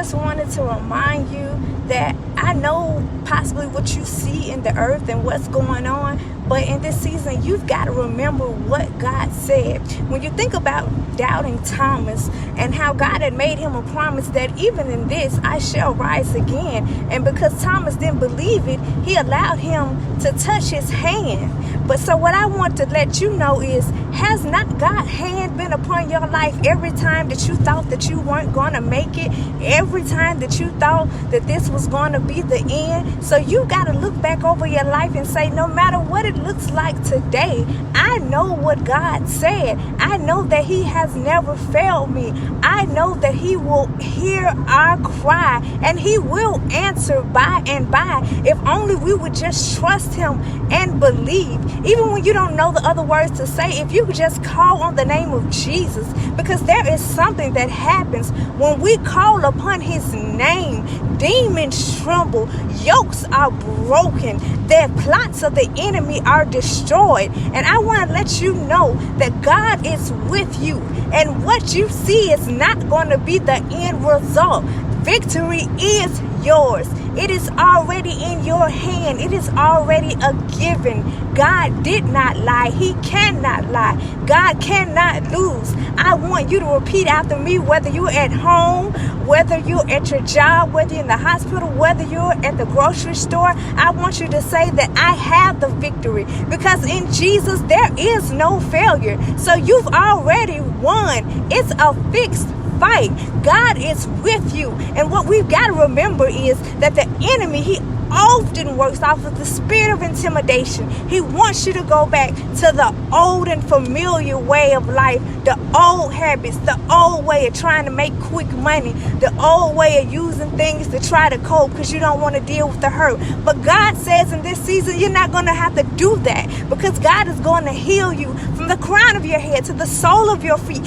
just wanted to remind you that I know possibly what you see in the earth and what's going on, but in this season, you've got to remember what God said. When you think about doubting Thomas and how God had made him a promise that even in this, I shall rise again. And because Thomas didn't believe it, he allowed him to touch his hand. But so what I want to let you know is, has not God's hand been upon your life every time that you thought that you weren't going to make it? Every time that you thought that this was going to be the end? So you got to look back over your life and say, no matter what it looks like today, I know what God said. I know that he has never failed me. I know that he will hear our cry and he will answer by and by, if only we would just trust him and believe. Even when you don't know the other words to say, if you could just call on the name of Jesus, because there is something that happens when we call upon his name. Demons tremble, yokes are broken, the plots of the enemy are destroyed. And I want to let you know that God is with you, and what you see is not going to be the end result. Victory is yours. It is already in your hand. It is already a given. God did not lie. He cannot lie. God cannot lose. I want you to repeat after me, whether you're at home, whether you're at your job, whether you're in the hospital, whether you're at the grocery store. I want you to say that I have the victory, because in Jesus there is no failure. So you've already won. It's a fixed fight. God is with you. And what we've got to remember is that the enemy, he often works off of the spirit of intimidation. He wants you to go back to the old and familiar way of life, the old habits, the old way of trying to make quick money, the old way of using things to try to cope because you don't want to deal with the hurt. But God says in this season, you're not going to have to do that, because God is going to heal you from the crown of your head to the sole of your feet.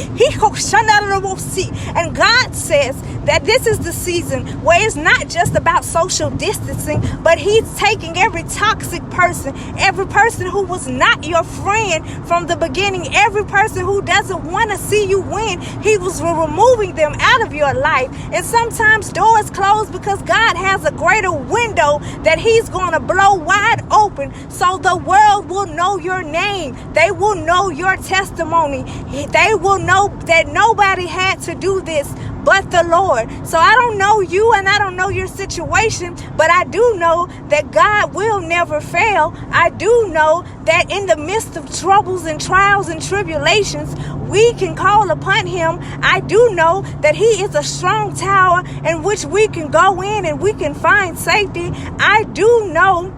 And God says that this is the season where it's not just about social distancing, but he's taking every toxic person, every person who was not your friend from the beginning, every person who doesn't want to see you win. He was removing them out of your life. And sometimes doors close because God has a greater window that he's going to blow wide open, so the world will know your name. They will know your testimony. They will know that nobody had to do this but the Lord. So I don't know you and I don't know your situation, but I do know that God will never fail. I do know that in the midst of troubles and trials and tribulations, we can call upon him. I do know that he is a strong tower in which we can go in and we can find safety. I do know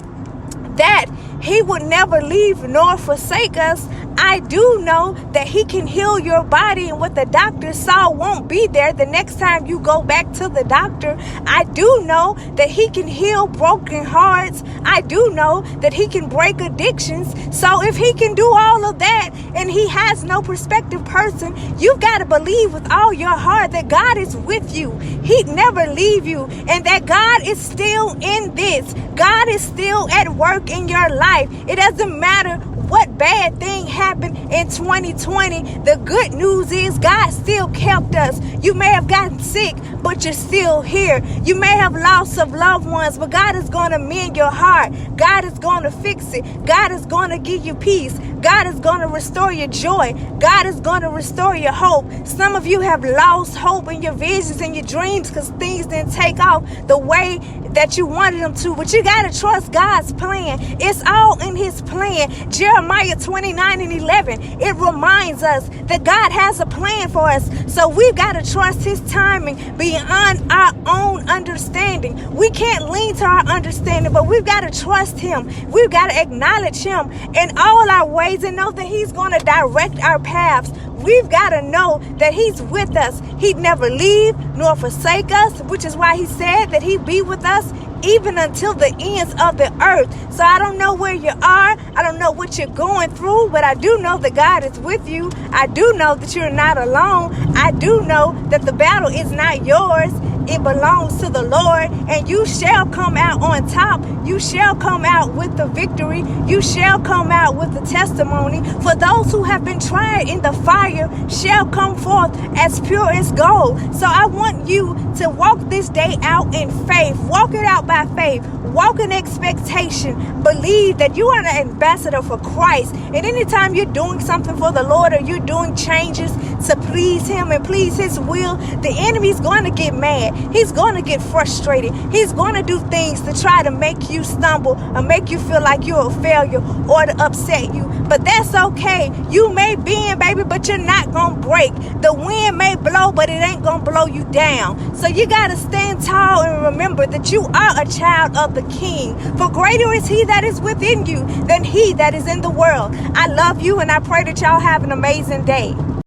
that he would never leave nor forsake us. I do know that he can heal your body, and what the doctor saw won't be there the next time you go back to the doctor. I do know that he can heal broken hearts. I do know that he can break addictions. So if he can do all of that and he has no prospective person, you've got to believe with all your heart that God is with you. He'd never leave you, and that God is still in this. God is still at work in your life. It doesn't matter what bad thing happened in 2020. The good news is God still kept us. You may have gotten sick, but you're still here. You may have lost of loved ones, but God is going to mend your heart. God is going to fix it. God is going to give you peace. God is going to restore your joy. God is going to restore your hope. Some of you have lost hope in your visions and your dreams because things didn't take off the way that you wanted them to, but you got to trust God's plan. It's all in his plan. Jeremiah 29:11, it reminds us that God has a plan for us. So we've got to trust his timing beyond our own understanding. We can't lean to our understanding, but we've got to trust him. We've got to acknowledge him in all our ways and know that he's going to direct our paths. We've got to know that he's with us. He'd never leave nor forsake us, which is why he said that he'd be with us even until the ends of the earth. So I don't know where you are. I don't know what you're going through, but I do know that God is with you. I do know that you're not alone. I do know that the battle is not yours. It belongs to the Lord, and you shall come out on top. You shall come out with the victory. You shall come out with the testimony. For those who have been tried in the fire shall come forth as pure as gold. So I want you to walk this this day out in faith. Walk it out by faith. Walk in expectation. Believe that you are an ambassador for Christ. And anytime you're doing something for the Lord, or you're doing changes to please Him and please His will, the enemy's going to get mad. He's going to get frustrated. He's going to do things to try to make you stumble or make you feel like you're a failure or to upset you. But that's okay. You may bend, baby, but you're not going to break. The wind may blow, but it ain't going to blow you down. So you got to stand tall and remember that you are a child of the King. For greater is He that is within you than he that is in the world. I love you, and I pray that y'all have an amazing day.